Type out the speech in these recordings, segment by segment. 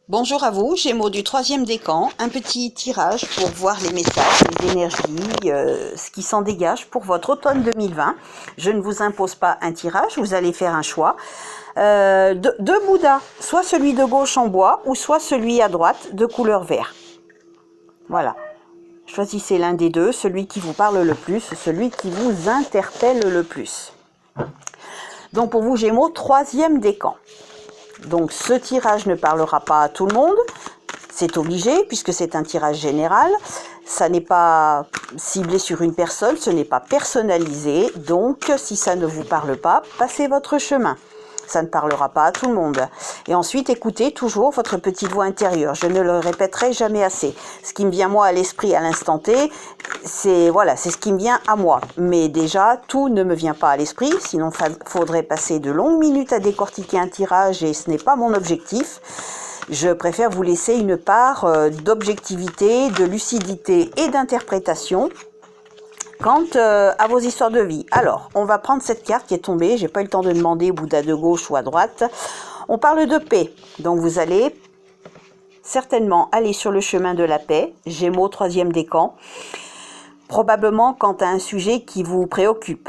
Bonjour à vous, Gémeaux du troisième décan, un petit tirage pour voir les messages, les énergies, ce qui s'en dégage pour votre automne 2020. Je ne vous impose pas un tirage, vous allez faire un choix. Deux Bouddhas, soit celui de gauche en bois ou soit celui à droite de couleur vert. Voilà, choisissez l'un des deux, celui qui vous parle le plus, celui qui vous interpelle le plus. Donc pour vous Gémeaux, troisième décan. Donc ce tirage ne parlera pas à tout le monde, c'est obligé puisque c'est un tirage général, ça n'est pas ciblé sur une personne, ce n'est pas personnalisé, donc si ça ne vous parle pas, passez votre chemin. Ça ne parlera pas à tout le monde. Et ensuite, écoutez toujours votre petite voix intérieure. Je ne le répéterai jamais assez. Ce qui me vient moi à l'esprit à l'instant T, c'est ce qui me vient à moi. Mais déjà, tout ne me vient pas à l'esprit, sinon il faudrait passer de longues minutes à décortiquer un tirage et ce n'est pas mon objectif. Je préfère vous laisser une part d'objectivité, de lucidité et d'interprétation quant à vos histoires de vie. Alors, on va prendre cette carte qui est tombée. J'ai pas eu le temps de demander Bouddha de gauche ou à droite. On parle de paix. Donc, vous allez certainement aller sur le chemin de la paix. Gémeaux, troisième décan. Probablement quant à un sujet qui vous préoccupe.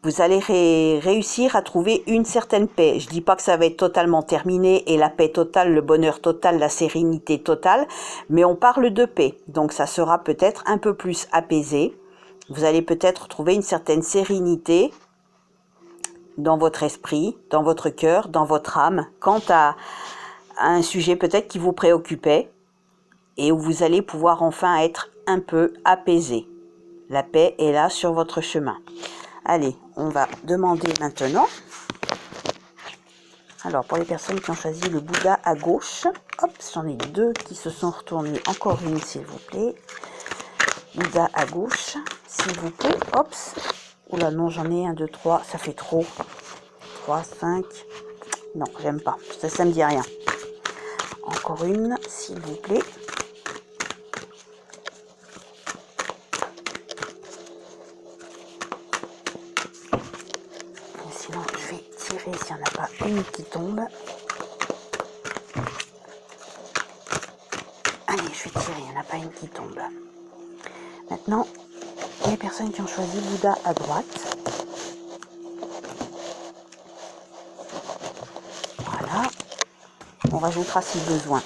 Vous allez réussir à trouver une certaine paix. Je dis pas que ça va être totalement terminé et la paix totale, le bonheur total, la sérénité totale, mais on parle de paix. Donc, ça sera peut-être un peu plus apaisé. Vous allez peut-être trouver une certaine sérénité dans votre esprit, dans votre cœur, dans votre âme, quant à un sujet peut-être qui vous préoccupait et où vous allez pouvoir enfin être un peu apaisé. La paix est là sur votre chemin. Allez, on va demander maintenant. Alors, pour les personnes qui ont choisi le Bouddha à gauche, hop, j'en ai deux qui se sont retournés. Encore une, s'il vous plaît. Bouddha à gauche, s'il vous plaît. Hop. Oula, non, j'en ai 1, 2, 3. Ça fait trop. 3, 5. Non, j'aime pas. Ça me dit rien. Encore une, s'il vous plaît. Sinon, je vais tirer s'il n'y en a pas une qui tombe. Allez, je vais tirer, il n'y en a pas une qui tombe. Maintenant, les personnes qui ont choisi Bouddha à droite. Voilà. On rajoutera si besoin.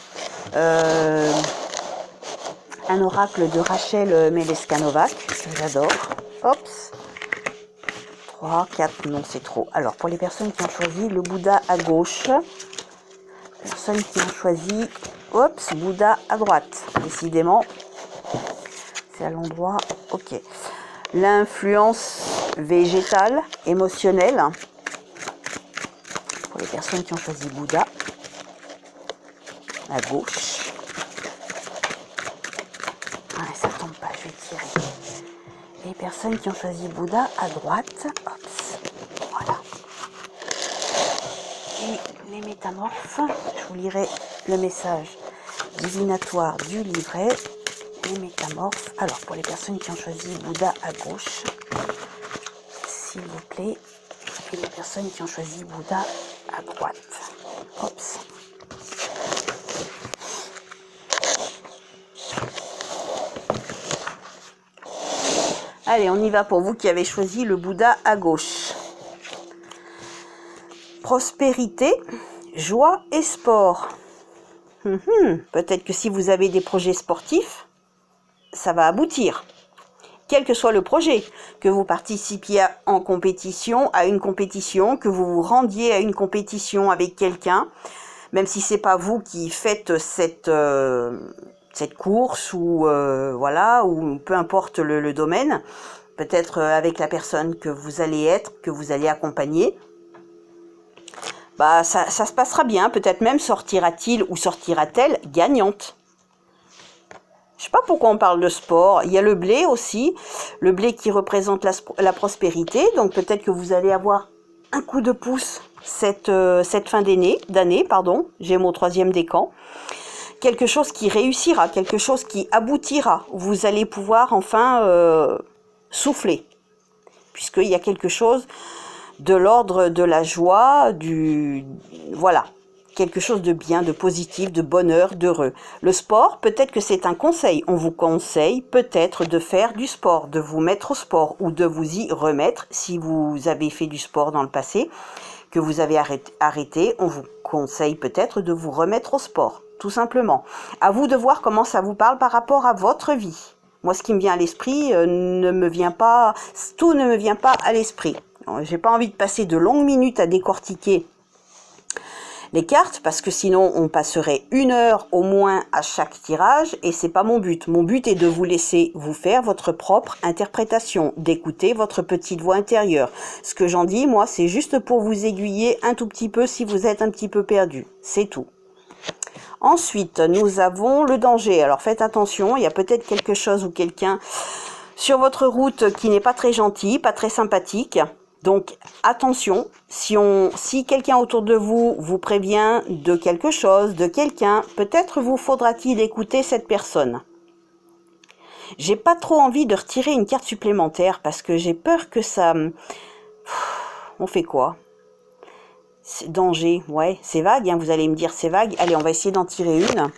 Un oracle de Rachel Meleskanovac, que j'adore. Hop. 3, 4, non c'est trop. Alors, pour les personnes qui ont choisi le Bouddha à gauche, personnes qui ont choisi, Bouddha à droite. Décidément, c'est à l'endroit, ok. L'influence végétale, émotionnelle, pour les personnes qui ont choisi Bouddha à gauche. Ah, ça tombe pas, je vais tirer. Les personnes qui ont choisi Bouddha à droite, hop, voilà. Et les métamorphes, je vous lirai le message divinatoire du livret. Les métamorphes. Alors, pour les personnes qui ont choisi Bouddha à gauche, s'il vous plaît, et les personnes qui ont choisi Bouddha à droite. Hop. Allez, on y va pour vous qui avez choisi le Bouddha à gauche. Prospérité, joie et sport. Peut-être que si vous avez des projets sportifs, ça va aboutir. Quel que soit le projet, que vous participiez à une compétition, que vous vous rendiez à une compétition avec quelqu'un, même si c'est pas vous qui faites cette course ou ou peu importe le domaine, peut-être avec la personne que vous allez accompagner, ça se passera bien, peut-être même sortira-t-il ou sortira-t-elle gagnante. Je sais pas pourquoi on parle de sport. Il y a le blé aussi, le blé qui représente la prospérité, donc peut-être que vous allez avoir un coup de pouce cette fin d'année, Gémeaux troisième décan. Quelque chose qui réussira, quelque chose qui aboutira. Vous allez pouvoir enfin souffler, puisqu'il y a quelque chose de l'ordre de la joie, voilà, quelque chose de bien, de positif, de bonheur, d'heureux. Le sport, peut-être que c'est un conseil. On vous conseille peut-être de faire du sport, de vous mettre au sport ou de vous y remettre si vous avez fait du sport dans le passé, que vous avez arrêté. On vous conseille peut-être de vous remettre au sport, tout simplement. À vous de voir comment ça vous parle par rapport à votre vie. Moi, ce qui me vient à l'esprit ne me vient pas, tout ne me vient pas à l'esprit. J'ai pas envie de passer de longues minutes à décortiquer les cartes parce que sinon on passerait 1 heure au moins à chaque tirage et c'est pas mon but. Mon but est de vous laisser vous faire votre propre interprétation, d'écouter votre petite voix intérieure. Ce que j'en dis, moi, c'est juste pour vous aiguiller un tout petit peu si vous êtes un petit peu perdu. C'est tout. Ensuite, nous avons le danger. Alors faites attention, il y a peut-être quelque chose ou quelqu'un sur votre route qui n'est pas très gentil, pas très sympathique. Donc attention, si quelqu'un autour de vous vous prévient de quelque chose, de quelqu'un, peut-être vous faudra-t-il écouter cette personne. J'ai pas trop envie de retirer une carte supplémentaire parce que j'ai peur que ça... On fait quoi? C'est danger, ouais, c'est vague, hein, vous allez me dire c'est vague. Allez, on va essayer d'en tirer une.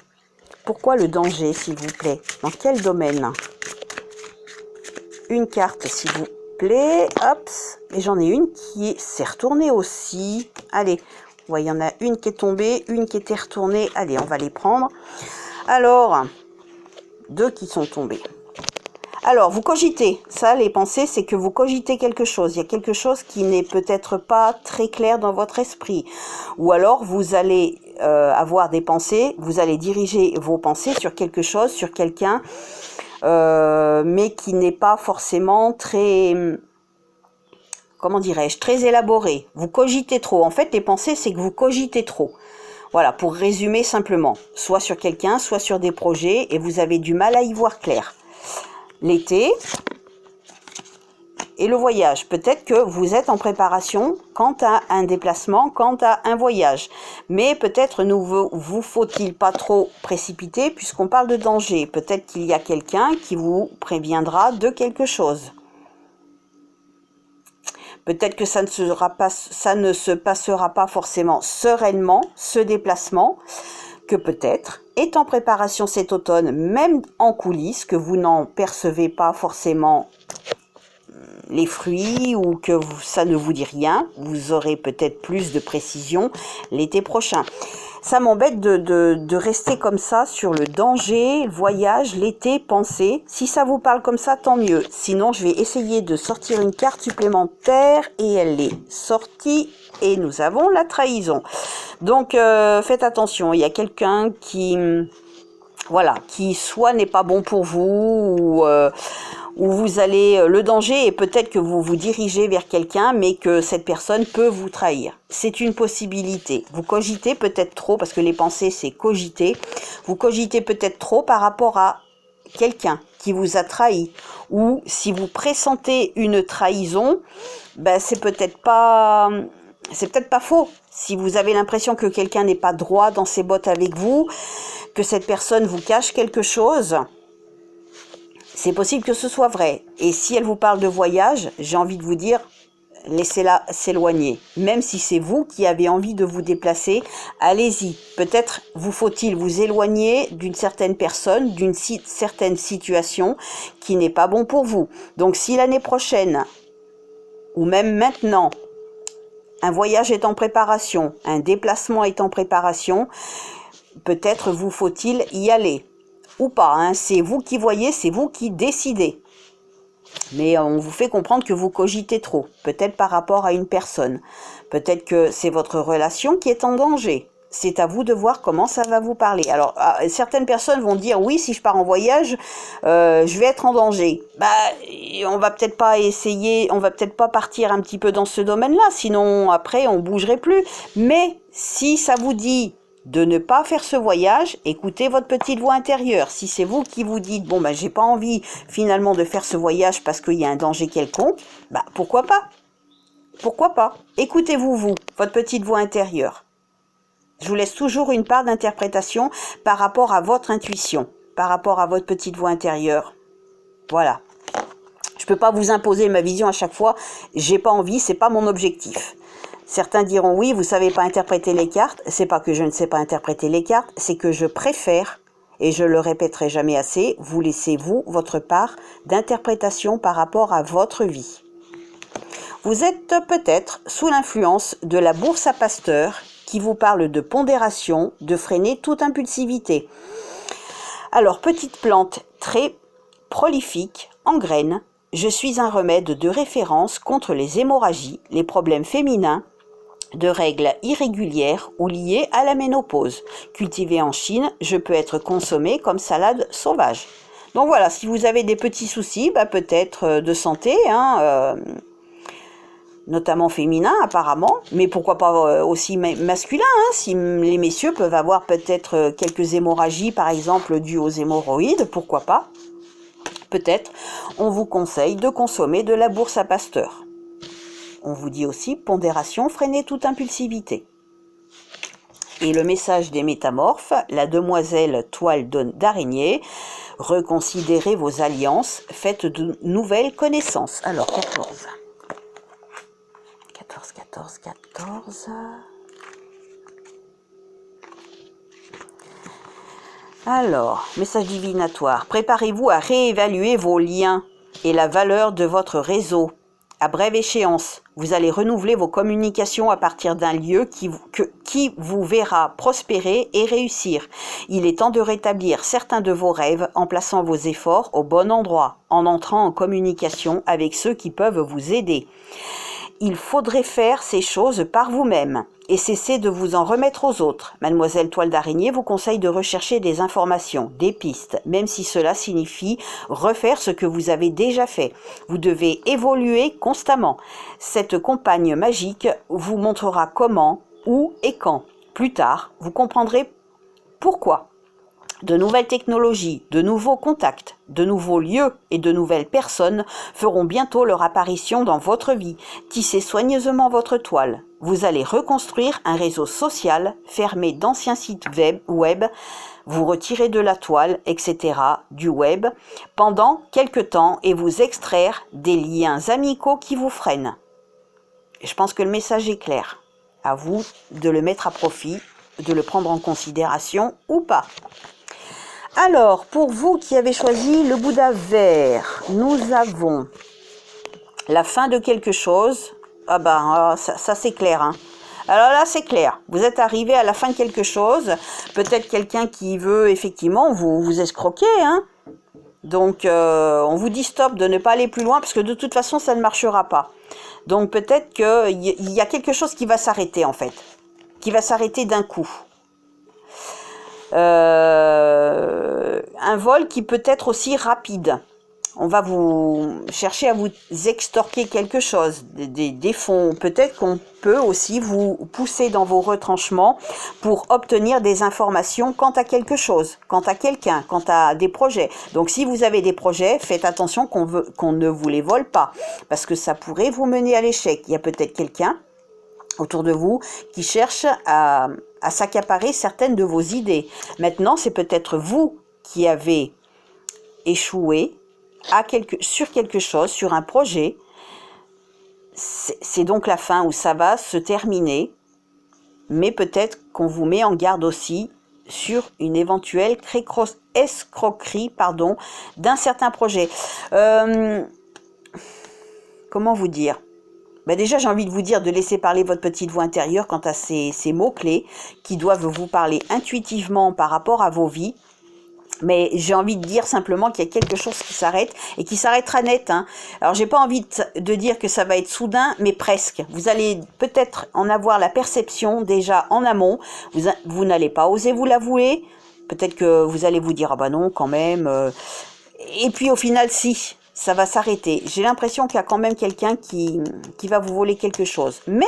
Pourquoi le danger, s'il vous plaît? Dans quel domaine? Une carte, s'il vous plaît. Hop, et j'en ai une qui s'est retournée aussi. Allez, ouais, il y en a une qui est tombée, une qui était retournée. Allez, on va les prendre. Alors, 2 qui sont tombées. Alors, vous cogitez. Ça, les pensées, c'est que vous cogitez quelque chose. Il y a quelque chose qui n'est peut-être pas très clair dans votre esprit. Ou alors, vous allez avoir des pensées, vous allez diriger vos pensées sur quelque chose, sur quelqu'un, mais qui n'est pas forcément très... Comment dirais-je? Très élaboré. Vous cogitez trop. En fait, les pensées, c'est que vous cogitez trop. Voilà, pour résumer simplement. Soit sur quelqu'un, soit sur des projets, et vous avez du mal à y voir clair. L'été et le voyage. Peut-être que vous êtes en préparation quant à un déplacement, quant à un voyage. Mais peut-être ne vous faut-il pas trop précipiter puisqu'on parle de danger. Peut-être qu'il y a quelqu'un qui vous préviendra de quelque chose. Peut-être que ça ne se passera pas forcément sereinement, ce déplacement, que peut-être est en préparation cet automne, même en coulisses, que vous n'en percevez pas forcément les fruits ou que ça ne vous dit rien. Vous aurez peut-être plus de précision l'été prochain. Ça m'embête de rester comme ça sur le danger, le voyage, l'été, penser. Si ça vous parle comme ça, tant mieux. Sinon, je vais essayer de sortir une carte supplémentaire et elle est sortie et nous avons la trahison. Donc, faites attention. Il y a quelqu'un qui, voilà, qui soit n'est pas bon pour vous ou vous allez, le danger est peut-être que vous vous dirigez vers quelqu'un, mais que cette personne peut vous trahir. C'est une possibilité. Vous cogitez peut-être trop, parce que les pensées, c'est cogiter. Vous cogitez peut-être trop par rapport à quelqu'un qui vous a trahi. Ou si vous pressentez une trahison, ben c'est peut-être pas faux. Si vous avez l'impression que quelqu'un n'est pas droit dans ses bottes avec vous, que cette personne vous cache quelque chose, c'est possible que ce soit vrai. Et si elle vous parle de voyage, j'ai envie de vous dire, laissez-la s'éloigner. Même si c'est vous qui avez envie de vous déplacer, allez-y. Peut-être vous faut-il vous éloigner d'une certaine personne, d'une certaine situation qui n'est pas bon pour vous. Donc si l'année prochaine, ou même maintenant, un voyage est en préparation, un déplacement est en préparation, peut-être vous faut-il y aller. Ou pas, hein. C'est vous qui voyez, c'est vous qui décidez. Mais on vous fait comprendre que vous cogitez trop, peut-être par rapport à une personne. Peut-être que c'est votre relation qui est en danger. C'est à vous de voir comment ça va vous parler. Alors, certaines personnes vont dire, oui, si je pars en voyage, je vais être en danger. Bah, on va peut-être pas essayer, on va peut-être pas partir un petit peu dans ce domaine-là, sinon après on bougerait plus. Mais si ça vous dit de ne pas faire ce voyage, écoutez votre petite voix intérieure. Si c'est vous qui vous dites, bon, bah, j'ai pas envie finalement de faire ce voyage parce qu'il y a un danger quelconque, bah, pourquoi pas? Pourquoi pas? Écoutez-vous, votre petite voix intérieure. Je vous laisse toujours une part d'interprétation par rapport à votre intuition, par rapport à votre petite voix intérieure. Voilà. Je peux pas vous imposer ma vision à chaque fois. J'ai pas envie, c'est pas mon objectif. Certains diront oui, vous savez pas interpréter les cartes. C'est pas que je ne sais pas interpréter les cartes, c'est que je préfère, et je le répéterai jamais assez, vous laissez vous votre part d'interprétation par rapport à votre vie. Vous êtes peut-être sous l'influence de la bourse à Pasteur qui vous parle de pondération, de freiner toute impulsivité. Alors, petite plante très prolifique, en graines, je suis un remède de référence contre les hémorragies, les problèmes féminins, de règles irrégulières ou liées à la ménopause. Cultivé en Chine, je peux être consommé comme salade sauvage. Donc voilà, si vous avez des petits soucis, peut-être de santé, notamment féminin apparemment, mais pourquoi pas aussi masculin, si les messieurs peuvent avoir peut-être quelques hémorragies, par exemple dues aux hémorroïdes, pourquoi pas. Peut-être, on vous conseille de consommer de la bourse à Pasteur. On vous dit aussi pondération, freiner toute impulsivité. Et le message des métamorphes, la demoiselle toile d'araignée, reconsidérez vos alliances, faites de nouvelles connaissances. Alors, 14. Alors, message divinatoire. Préparez-vous à réévaluer vos liens et la valeur de votre réseau. À brève échéance, vous allez renouveler vos communications à partir d'un lieu qui vous verra prospérer et réussir. Il est temps de rétablir certains de vos rêves en plaçant vos efforts au bon endroit, en entrant en communication avec ceux qui peuvent vous aider. Il faudrait faire ces choses par vous-même et cesser de vous en remettre aux autres. Mademoiselle Toile d'Araignée vous conseille de rechercher des informations, des pistes, même si cela signifie refaire ce que vous avez déjà fait. Vous devez évoluer constamment. Cette compagne magique vous montrera comment, où et quand. Plus tard, vous comprendrez pourquoi. De nouvelles technologies, de nouveaux contacts, de nouveaux lieux et de nouvelles personnes feront bientôt leur apparition dans votre vie. Tissez soigneusement votre toile. Vous allez reconstruire un réseau social, fermer d'anciens sites web, vous retirer de la toile, etc., du web, pendant quelque temps et vous extraire des liens amicaux qui vous freinent. Je pense que le message est clair. À vous de le mettre à profit, de le prendre en considération ou pas. Alors, pour vous qui avez choisi le Bouddha vert, nous avons la fin de quelque chose. Ça c'est clair. Alors là, c'est clair. Vous êtes arrivé à la fin de quelque chose. Peut-être quelqu'un qui veut effectivement vous escroquer. Donc, on vous dit stop, de ne pas aller plus loin, parce que de toute façon, ça ne marchera pas. Donc, peut-être qu'il y a quelque chose qui va s'arrêter, en fait. Qui va s'arrêter d'un coup. Un vol qui peut être aussi rapide. On va vous chercher à vous extorquer quelque chose, des fonds. Peut-être qu'on peut aussi vous pousser dans vos retranchements pour obtenir des informations quant à quelque chose, quant à quelqu'un, quant à des projets. Donc si vous avez des projets, faites attention qu'on ne vous les vole pas, parce que ça pourrait vous mener à l'échec. Il y a peut-être quelqu'un autour de vous qui cherche à s'accaparer certaines de vos idées. Maintenant, c'est peut-être vous qui avez échoué sur quelque chose, sur un projet. C'est donc la fin où ça va se terminer, mais peut-être qu'on vous met en garde aussi sur une éventuelle escroquerie d'un certain projet. Comment vous dire ? Déjà, j'ai envie de vous dire de laisser parler votre petite voix intérieure quant à ces mots-clés qui doivent vous parler intuitivement par rapport à vos vies. Mais j'ai envie de dire simplement qu'il y a quelque chose qui s'arrête et qui s'arrêtera net. Alors, j'ai pas envie de dire que ça va être soudain, mais presque. Vous allez peut-être en avoir la perception déjà en amont. Vous n'allez pas oser vous l'avouer. Peut-être que vous allez vous dire « Ah bah non, quand même. » Et puis au final, si. Ça va s'arrêter. J'ai l'impression qu'il y a quand même quelqu'un qui va vous voler quelque chose. Mais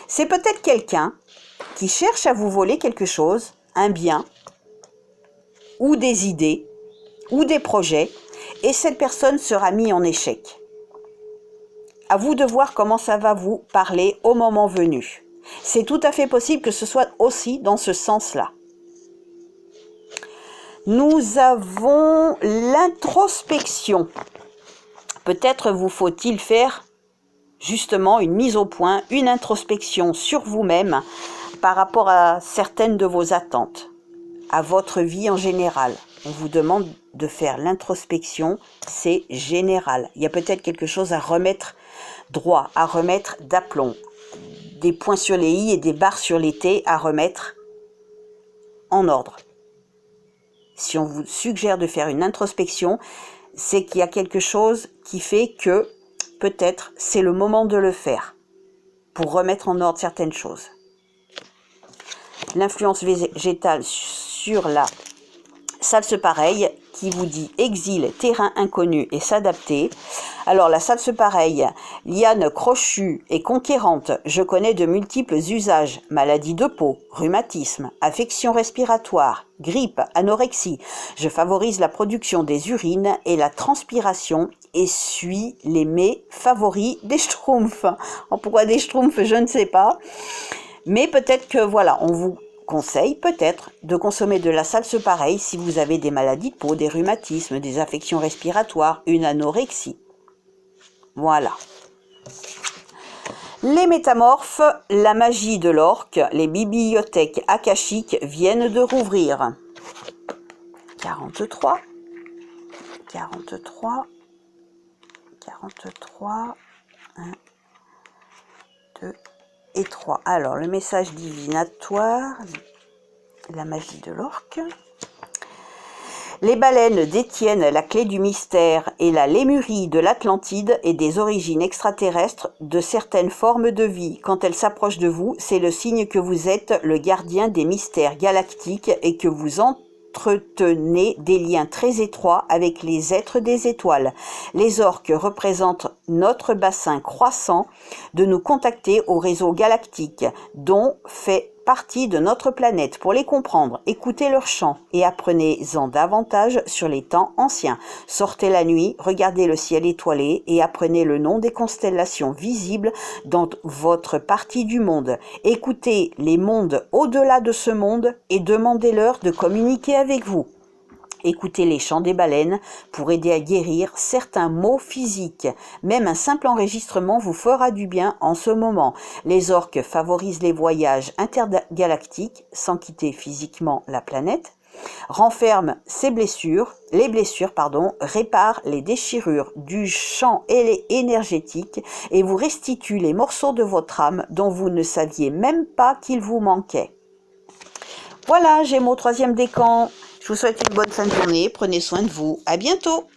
c'est peut-être quelqu'un qui cherche à vous voler quelque chose, un bien, ou des idées, ou des projets, et cette personne sera mise en échec. À vous de voir comment ça va vous parler au moment venu. C'est tout à fait possible que ce soit aussi dans ce sens-là. Nous avons l'introspection. Peut-être vous faut-il faire justement une mise au point, une introspection sur vous-même par rapport à certaines de vos attentes, à votre vie en général. On vous demande de faire l'introspection, c'est général. Il y a peut-être quelque chose à remettre droit, à remettre d'aplomb, des points sur les i et des barres sur les t à remettre en ordre. Si on vous suggère de faire une introspection, c'est qu'il y a quelque chose qui fait que peut-être c'est le moment de le faire pour remettre en ordre certaines choses. L'influence végétale sur la salse pareille qui vous dit exil, terrain inconnu et s'adapter. Alors la salse pareille, liane crochue et conquérante, je connais de multiples usages, maladies de peau, rhumatisme, affections respiratoires, grippe, anorexie. Je favorise la production des urines et la transpiration et suis les mets favoris des schtroumpfs. Pourquoi des schtroumpfs, je ne sais pas. Mais peut-être que voilà, on vous conseille peut-être de consommer de la salse pareille si vous avez des maladies de peau, des rhumatismes, des affections respiratoires, une anorexie. Voilà. Les métamorphes, la magie de l'orque, les bibliothèques akashiques viennent de rouvrir. 43, 43, 43, 1, 2 et 3. Alors, le message divinatoire, la magie de l'orque. Les baleines détiennent la clé du mystère et la lémurie de l'Atlantide et des origines extraterrestres de certaines formes de vie. Quand elles s'approchent de vous, c'est le signe que vous êtes le gardien des mystères galactiques et que vous entretenez des liens très étroits avec les êtres des étoiles. Les orques représentent notre bassin croissant de nous contacter au réseau galactique dont fait partie de notre planète. Pour les comprendre, écoutez leurs chants et apprenez-en davantage sur les temps anciens. Sortez la nuit, regardez le ciel étoilé et apprenez le nom des constellations visibles dans votre partie du monde. Écoutez les mondes au-delà de ce monde et demandez-leur de communiquer avec vous. Écoutez les chants des baleines pour aider à guérir certains maux physiques. Même un simple enregistrement vous fera du bien en ce moment. Les orques favorisent les voyages intergalactiques sans quitter physiquement la planète, renferment les blessures, réparent les déchirures du champ énergétique et vous restituent les morceaux de votre âme dont vous ne saviez même pas qu'ils vous manquaient. Voilà, j'ai mon troisième décan. Je vous souhaite une bonne fin de journée. Prenez soin de vous. À bientôt.